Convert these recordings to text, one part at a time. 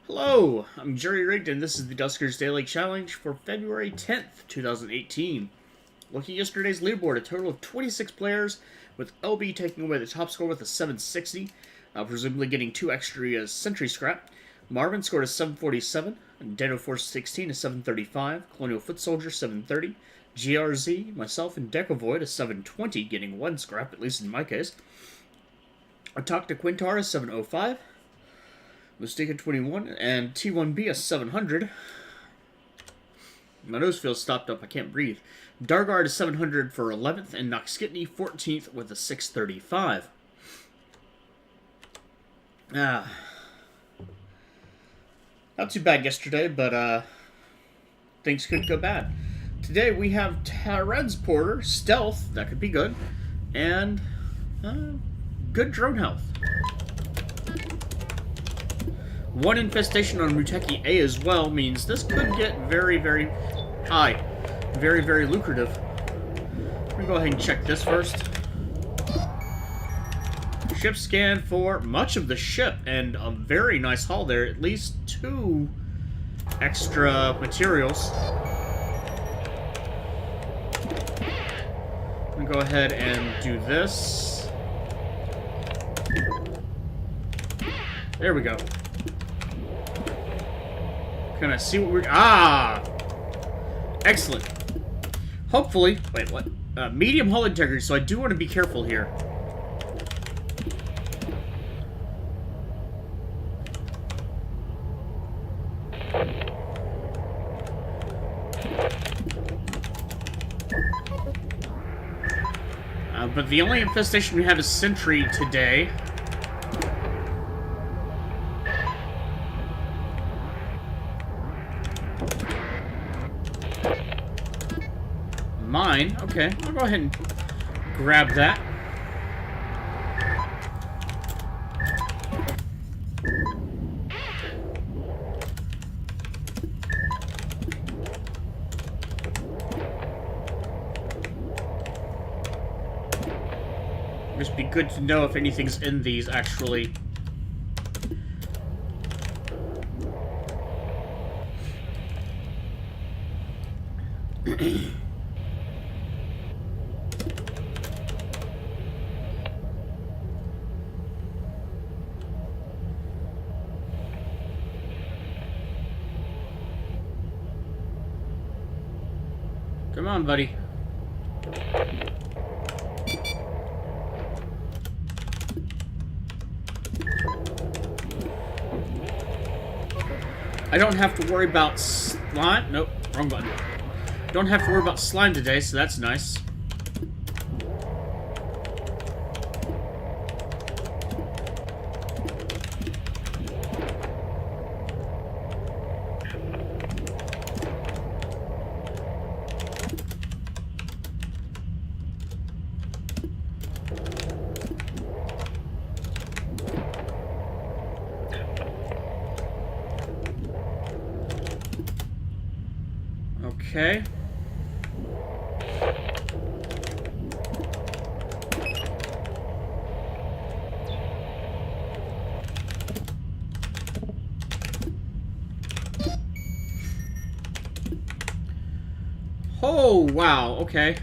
Hello, I'm Jerry Rigged, and this is the Duskers Daily Challenge for February 10th, 2018. Looking at yesterday's leaderboard, a total of 26 players, with LB taking away the top score with a 760, presumably getting 2 extra Sentry Scrap. Marvin scored a 747, Deno Force 16 a 735, Colonial Foot Soldier 730, GRZ, myself, and Decovoid a 720, getting 1 scrap, at least in my case. Attack to Quintar a 705, Mystica 21, and T1B a 700. My nose feels stopped up, I can't breathe. Dargard is 700 for 11th, and Noxkitney 14th with a 635. Not too bad yesterday, but things could go bad. Today we have Transporter, Stealth, that could be good, and good drone health. 1 infestation on Muteki A as well means this could get very, very high. Very, very lucrative. Let me go ahead and check this first. Ship scan for much of the ship, and a very nice haul there. At least 2 extra materials. I'm gonna go ahead and do this. There we go. Can I see what we're... Excellent. Hopefully... Wait, what? Medium hull integrity, so I do want to be careful here. But the only infestation we have is Sentry today. Mine. Okay, I'll go ahead and grab that. Just be good to know if anything's in these, actually. Come on, buddy. I don't have to worry about slime. Nope, wrong button. Don't have to worry about slime today, so that's nice. Okay. Oh, wow, okay.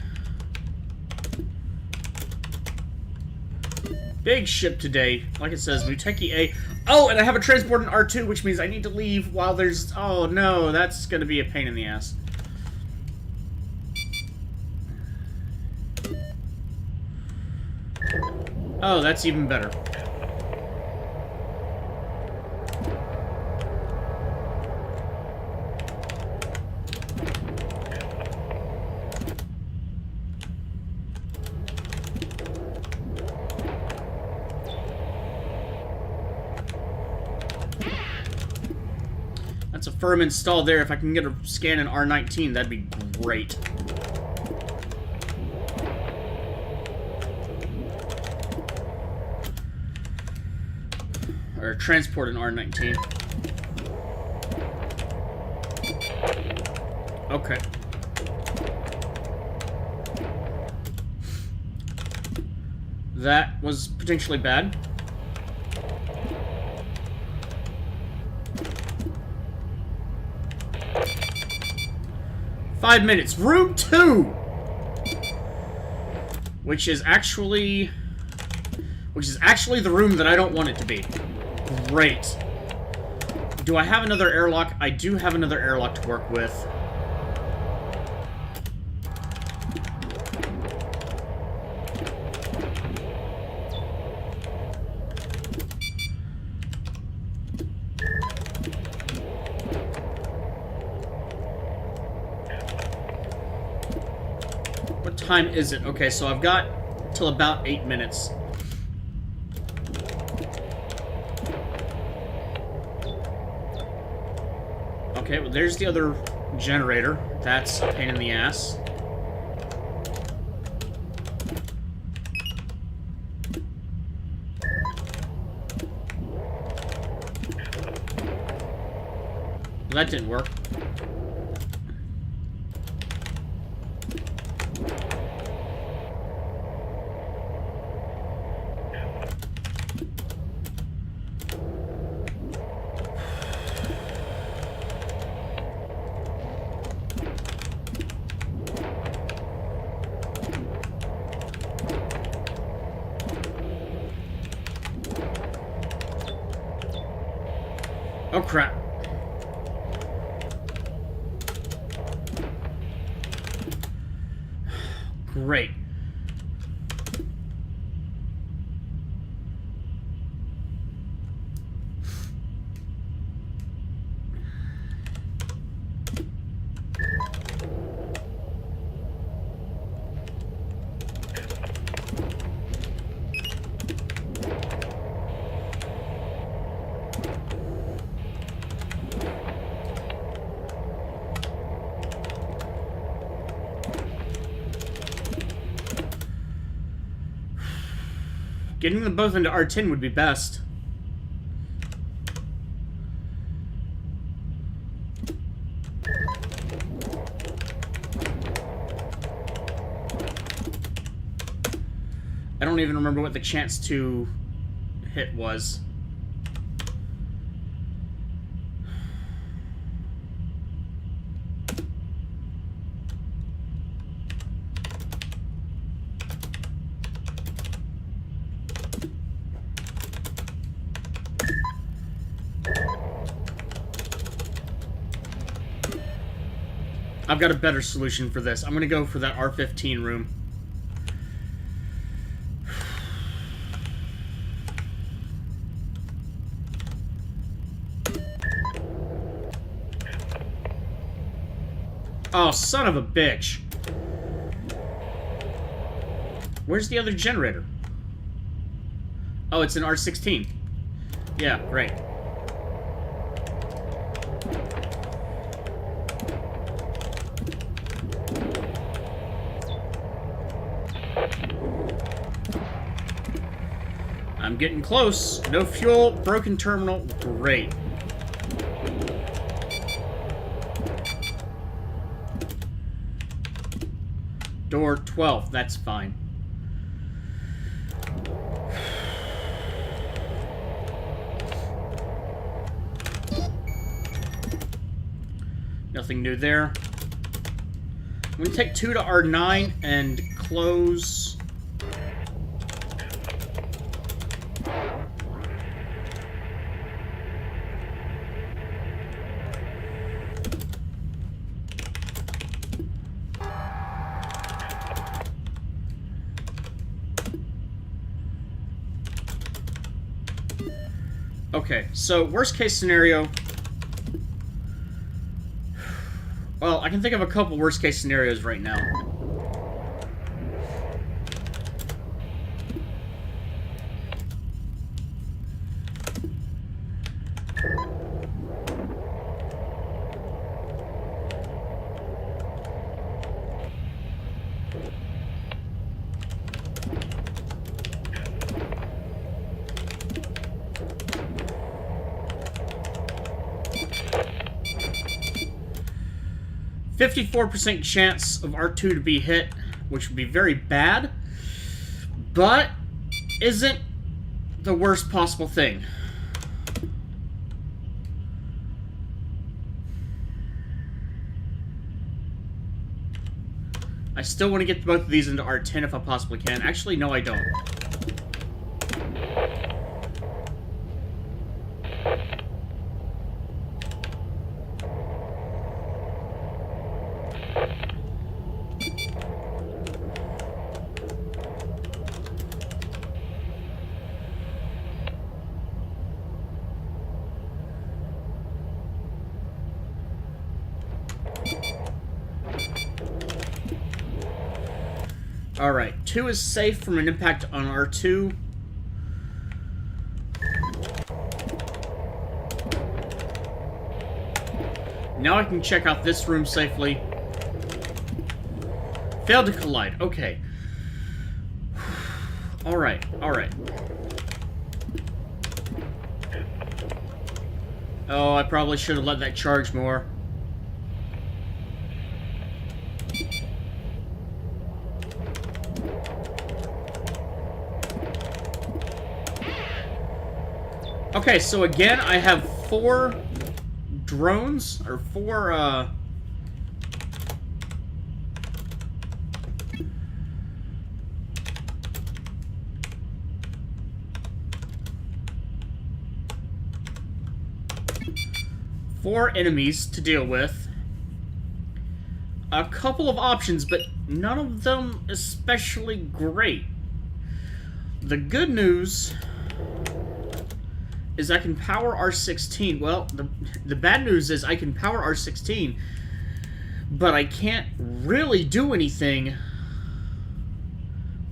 Big ship today. Like it says, Muteki A. Oh, and I have a transport in R2, which means I need to leave while there's... Oh, no, that's gonna be a pain in the ass. Oh, that's even better. That's a firm install there. If I can get a scan in R19, that'd be great. Or transport in R19. Okay. That was potentially bad. 5 minutes. Room 2! Which is actually the room that I don't want it to be. Great. Do I have another airlock? I do have another airlock to work with. What time is it? Okay, so I've got till about 8 minutes. Okay, well, there's the other generator. That's a pain in the ass. Well, that didn't work. Oh, crap. Great. Getting them both into R10 would be best. I don't even remember what the chance to hit was. I've got a better solution for this. I'm going to go for that R15 room. Oh, son of a bitch. Where's the other generator? Oh, it's an R16. Yeah, great. I'm getting close. No fuel, broken terminal. Great. Door 12. That's fine. Nothing new there. I'm going to take 2 to R9 and close... Okay, so worst case scenario... Well, I can think of a couple worst case scenarios right now. %54 chance of R2 to be hit, which would be very bad, but isn't the worst possible thing. I still want to get both of these into R10 if I possibly can. Actually, no, I don't. Alright, 2 is safe from an impact on R2. Now I can check out this room safely. Failed to collide. Okay. Alright, alright. Oh, I probably should have let that charge more. Okay, so again, I have 4 drones, or 4, 4 enemies to deal with. A couple of options, but none of them especially great. The good news is I can power R16. Well, the bad news is I can power R16, but I can't really do anything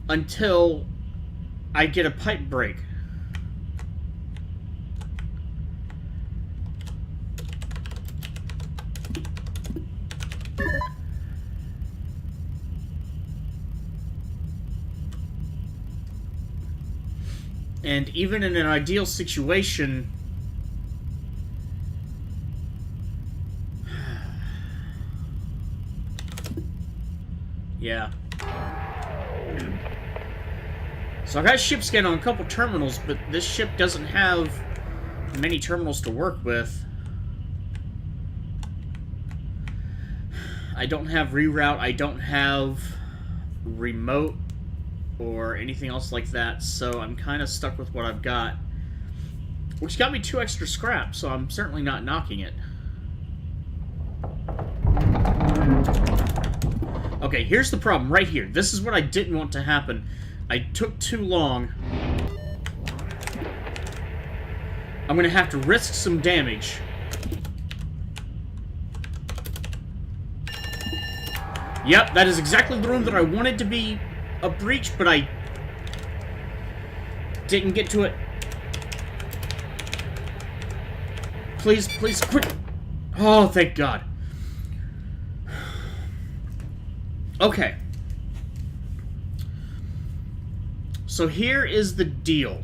until I get a pipe break. And even in an ideal situation, yeah. So I got ship scan on a couple terminals, but this ship doesn't have many terminals to work with. I don't have reroute, I don't have remote or anything else like that, so I'm kind of stuck with what I've got. Which got me 2 extra scrap, so I'm certainly not knocking it. Okay, here's the problem, right here. This is what I didn't want to happen. I took too long. I'm gonna have to risk some damage. Yep, that is exactly the room that I wanted to be a breach, but I didn't get to it. Please, please, quick! Oh, thank God. Okay. So here is the deal.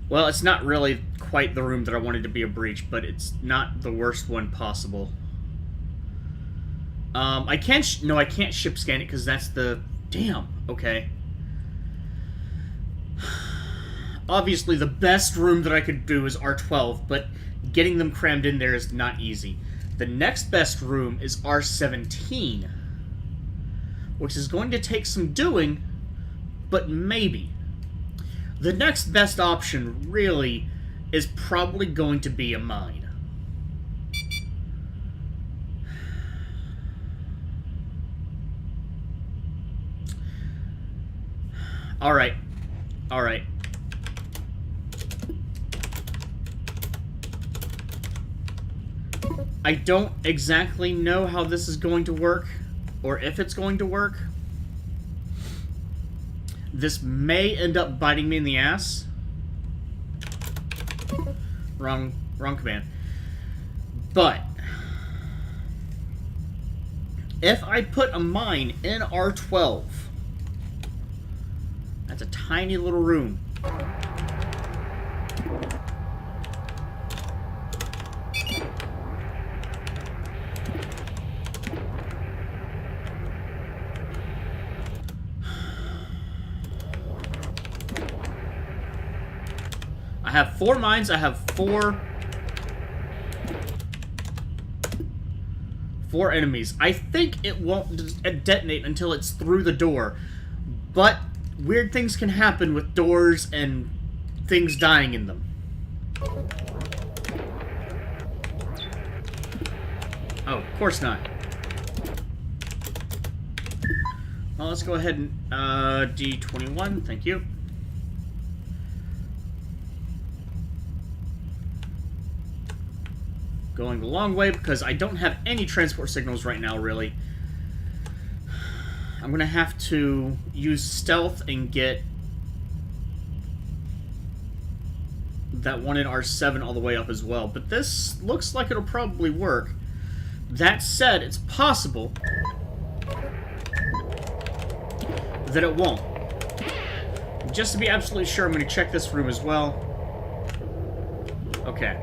Well, it's not really quite the room that I wanted to be a breach, but it's not the worst one possible. I can't, no, I can't ship scan it because that's the, damn, okay. Obviously, the best room that I could do is R12, but getting them crammed in there is not easy. The next best room is R17, which is going to take some doing, but maybe. The next best option, really, is probably going to be a mine. Alright. Alright. I don't exactly know how this is going to work, or if it's going to work. This may end up biting me in the ass. Wrong command. But if I put a mine in R12, that's a tiny little room. I have 4 mines, I have 4 enemies. I think it won't detonate until it's through the door. But weird things can happen with doors and things dying in them. Oh, of course not. Well, let's go ahead and D21, thank you. Going the long way because I don't have any transport signals right now, really. I'm going to have to use stealth and get that one in R7 all the way up as well. But this looks like it'll probably work. That said, it's possible that it won't. Just to be absolutely sure, I'm going to check this room as well. Okay.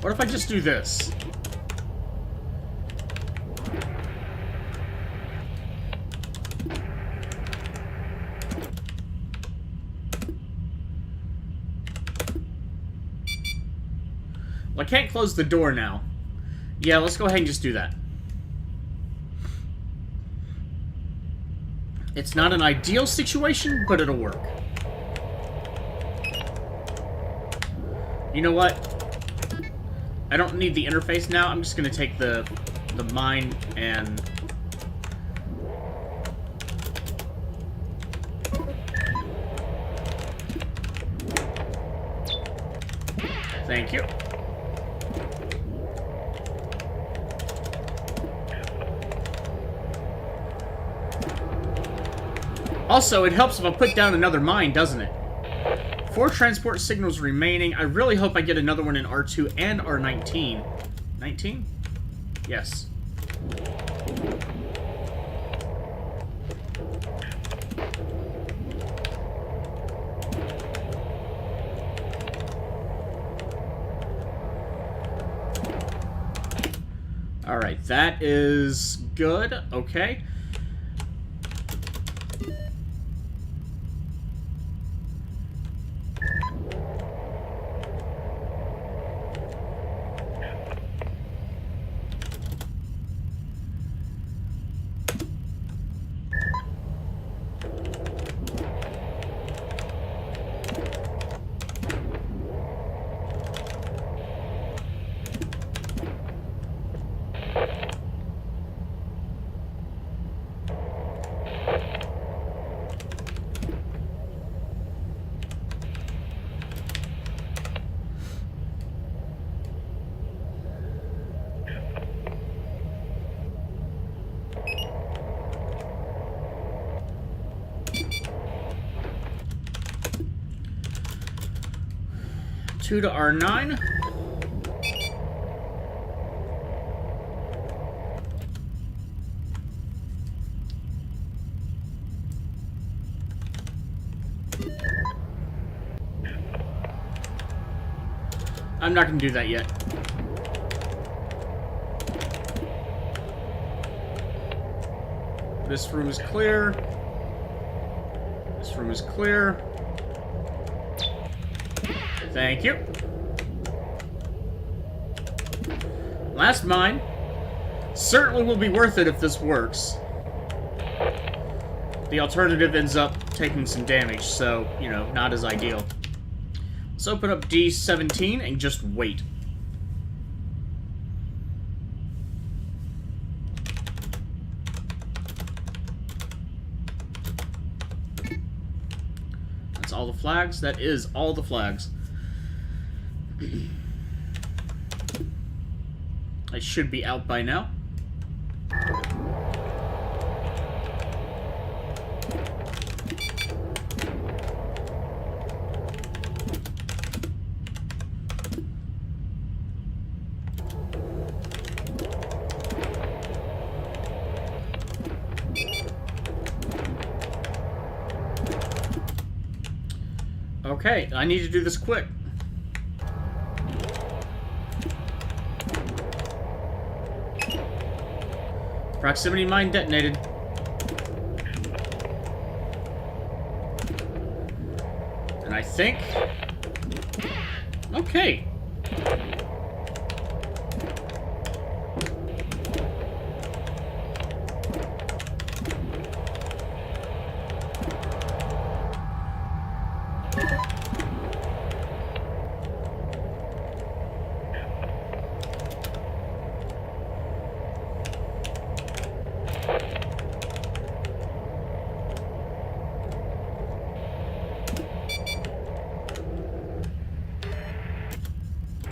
What if I just do this? Well, I can't close the door now. Yeah, let's go ahead and just do that. It's not an ideal situation, but it'll work. You know what? I don't need the interface now. I'm just going to take the mine and... Thank you. Also, it helps if I put down another mine, doesn't it? 4 transport signals remaining. I really hope I get another one in R2 and R19. 19? Yes. Alright, that is good. Okay. Two to R9. I'm not going to do that yet. This room is clear. This room is clear. Thank you. Last mine. Certainly will be worth it if this works. The alternative ends up taking some damage, so, you know, not as ideal. Let's open up D17 and just wait. That's all the flags? That is all the flags. I should be out by now. Okay, I need to do this quick. Proximity mine detonated. think. Okay.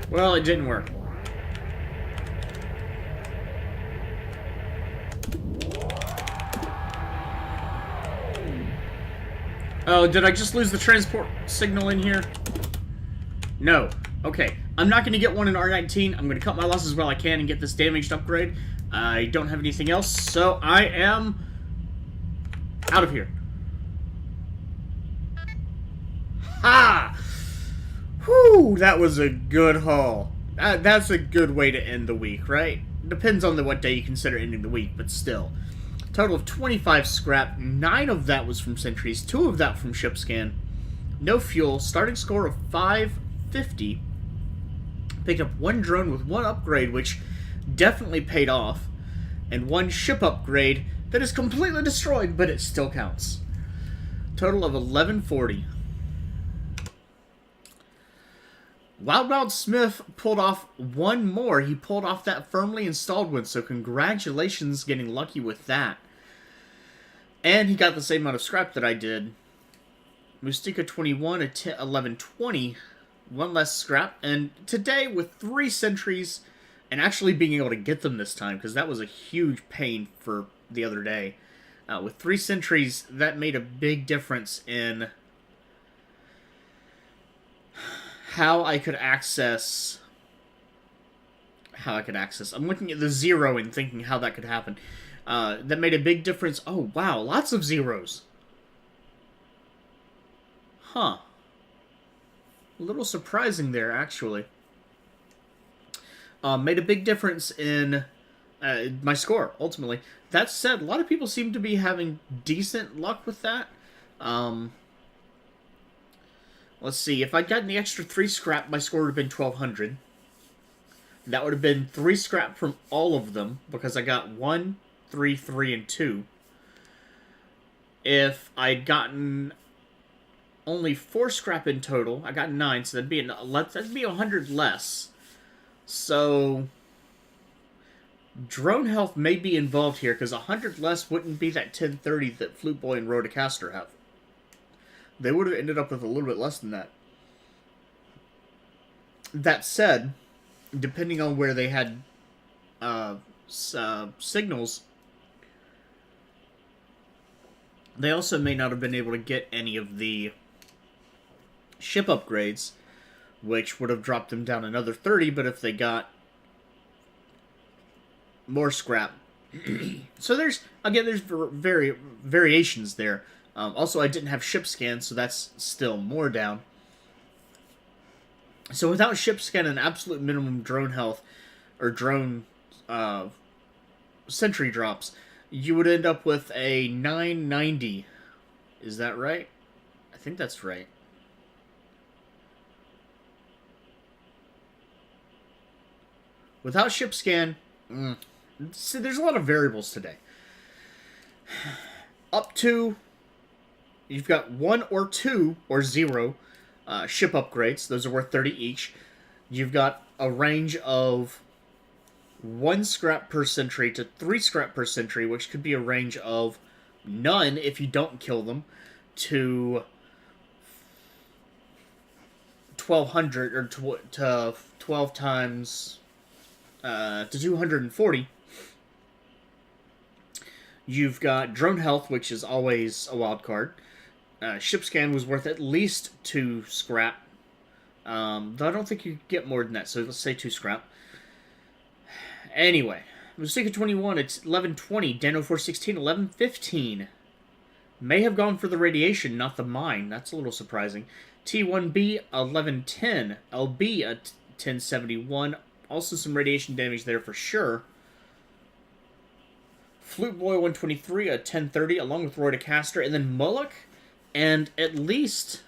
Well, it didn't work. Oh, did I just lose the transport signal in here? No. Okay. I'm not going to get one in R19. I'm going to cut my losses while I can and get this damaged upgrade. I don't have anything else, so I am out of here. Ha! Whew, that was a good haul. That's a good way to end the week, right? Depends on what day you consider ending the week, but still. Total of 25 scrap, 9 of that was from sentries, 2 of that from ship scan. No fuel, starting score of 550. Picked up 1 drone with 1 upgrade, which definitely paid off. And 1 ship upgrade that is completely destroyed, but it still counts. Total of 1140. Wild Smith pulled off 1 more. He pulled off that firmly installed one, so congratulations getting lucky with that. And he got the same amount of scrap that I did. Mustika 21 at 1120. 1 less scrap. And today, with 3 sentries, and actually being able to get them this time, because that was a huge pain for the other day. With 3 sentries, that made a big difference in how I could access... I'm looking at the 0 and thinking how that could happen. That made a big difference. Oh, wow, lots of zeros. Huh. A little surprising there, actually. Made a big difference in my score, ultimately. That said, a lot of people seem to be having decent luck with that. Let's see, if I'd gotten the extra 3 scrap, my score would have been 1200. That would have been 3 scrap from all of them, because I got 1, 3, 3, and 2. If I'd gotten only 4 scrap in total, I got 9, so that'd be 100 less. So drone health may be involved here, because 100 less wouldn't be that 1030 that Flute Boy and Rodecaster have. They would have ended up with a little bit less than that. That said, depending on where they had signals, they also may not have been able to get any of the ship upgrades, which would have dropped them down another 30, but if they got more scrap. So there's variations there. Also, I didn't have ship scan, so that's still more down. So without ship scan and absolute minimum drone health, or drone sentry drops, you would end up with a 990. Is that right? I think that's right. Without ship scan, see, there's a lot of variables today. Up to, you've got 1 or 2 or 0 ship upgrades. Those are worth 30 each. You've got a range of 1 scrap per sentry to 3 scrap per sentry, which could be a range of none if you don't kill them, to 1200, or to 12 times to 240. You've got drone health, which is always a wild card. Ship scan was worth at least 2 scrap. Though I don't think you could get more than that, so let's say 2 scrap. Anyway, Mustika 21, it's 1120. Dano 416, 1115. May have gone for the radiation, not the mine. That's a little surprising. T1B, 1110. LB, a 1071. Also some radiation damage there for sure. Flute Boy 123, a 1030, along with Rodecaster, and then Mullock, and at least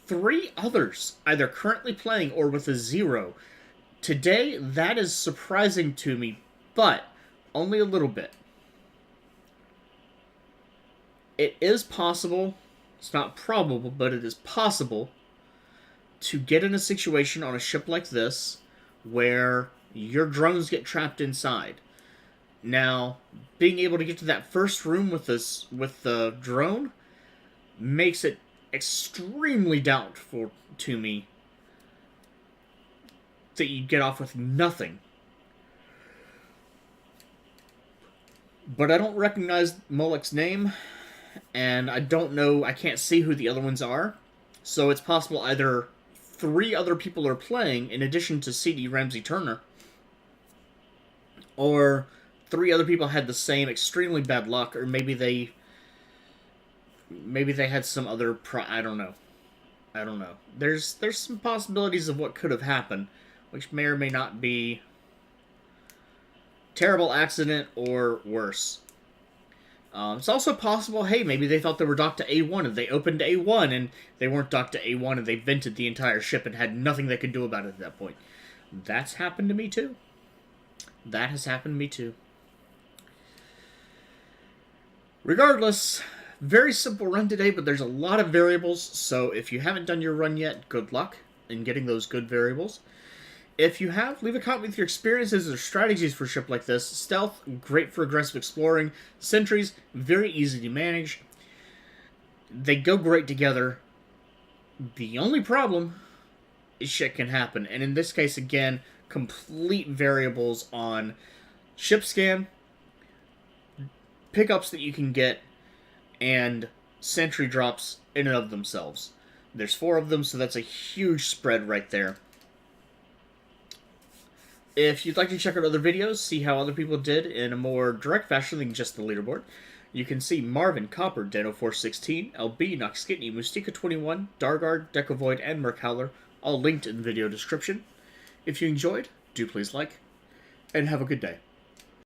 3 others either currently playing or with a 0. Today, that is surprising to me, but only a little bit. It is possible, it's not probable, but it is possible to get in a situation on a ship like this where your drones get trapped inside. Now, being able to get to that first room with the drone makes it extremely doubtful to me that you'd get off with nothing. But I don't recognize Molek's name, and I don't know, I can't see who the other ones are. So it's possible either 3 other people are playing, in addition to C.D. Ramsey Turner, or 3 other people had the same extremely bad luck, or maybe they had some other I don't know. There's some possibilities of what could have happened, which may or may not be terrible accident or worse. It's also possible, hey, maybe they thought they were docked to A1 and they opened A1 and they weren't docked to A1 and they vented the entire ship and had nothing they could do about it at that point. That's happened to me too. That has happened to me too. Regardless, very simple run today, but there's a lot of variables, so if you haven't done your run yet, good luck in getting those good variables. If you have, leave a comment with your experiences or strategies for a ship like this. Stealth, great for aggressive exploring. Sentries, very easy to manage. They go great together. The only problem is shit can happen. And in this case, again, complete variables on ship scan, pickups that you can get, and sentry drops in and of themselves. There's 4 of them, so that's a huge spread right there. If you'd like to check out other videos, see how other people did in a more direct fashion than just the leaderboard, you can see Marvin, Copper, Dano416, LB, Noxkitney, Mustika21, Dargard, Decavoid, and Merkhowler, all linked in the video description. If you enjoyed, do please like, and have a good day.